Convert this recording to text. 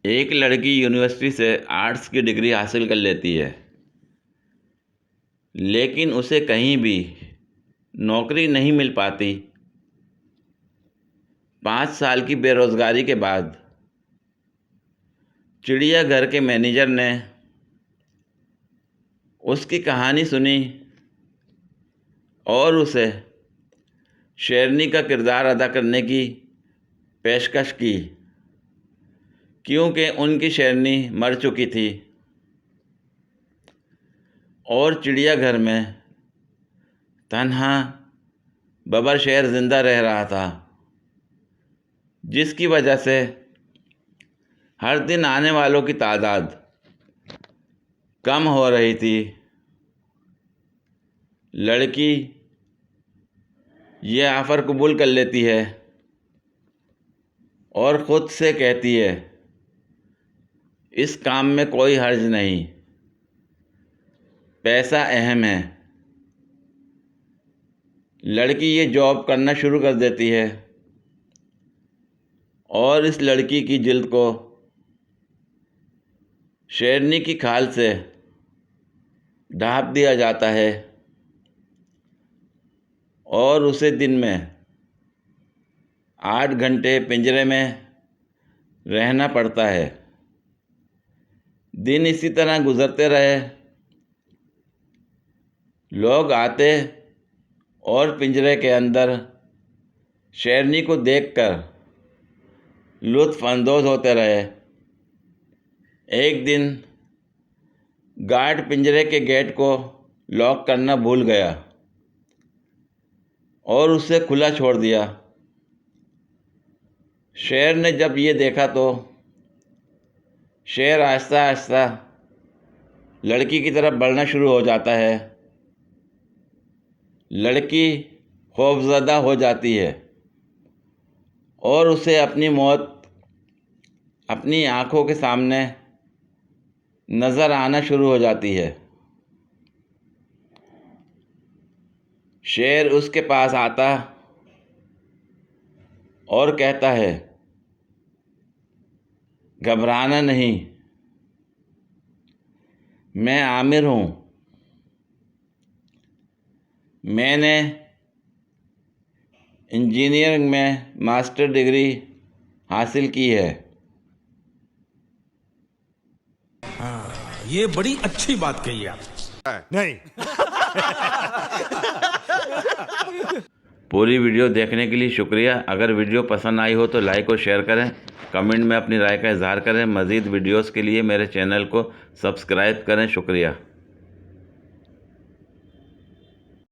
एक लड़की यूनिवर्सिटी से आर्ट्स की डिग्री हासिल कर लेती है, लेकिन उसे कहीं भी नौकरी नहीं मिल पाती। 5 साल की बेरोज़गारी के बाद चिड़ियाघर के मैनेजर ने उसकी कहानी सुनी और उसे शेरनी का किरदार अदा करने की पेशकश की, क्योंकि उनकी शेरनी मर चुकी थी और चिड़ियाघर में तन्हा बबर शेर ज़िंदा रह रहा था, जिसकी वजह से हर दिन आने वालों की तादाद कम हो रही थी। लड़की ये ऑफ़र कबूल कर लेती है और ख़ुद से कहती है, इस काम में कोई हर्ज नहीं, पैसा अहम है। लड़की ये जॉब करना शुरू कर देती है और इस लड़की की जिल्द को शेरनी की खाल से ढाँप दिया जाता है और उसे दिन में 8 घंटे पिंजरे में रहना पड़ता है। दिन इसी तरह गुज़रते रहे। लोग आते और पिंजरे के अंदर शेरनी को देखकर लुत्फ़ अंदोज़ होते रहे। एक दिन गार्ड पिंजरे के गेट को लॉक करना भूल गया और उसे खुला छोड़ दिया। शेर ने जब ये देखा तो शेर आहिस्ता आहिस्ता लड़की की तरफ बढ़ना शुरू हो जाता है। लड़की खौफज़दा हो जाती है और उसे अपनी मौत अपनी आँखों के सामने नज़र आना शुरू हो जाती है। शेर उसके पास आता और कहता है, घबराना नहीं, मैं आमिर हूँ। मैंने इंजीनियरिंग में मास्टर डिग्री हासिल की है। हाँ, ये बड़ी अच्छी बात कही आप। नहीं। पूरी वीडियो देखने के लिए शुक्रिया। अगर वीडियो पसंद आई हो तो लाइक और शेयर करें, कमेंट में अपनी राय का इज़हार करें। मज़ीद वीडियोस के लिए मेरे चैनल को सब्सक्राइब करें। शुक्रिया।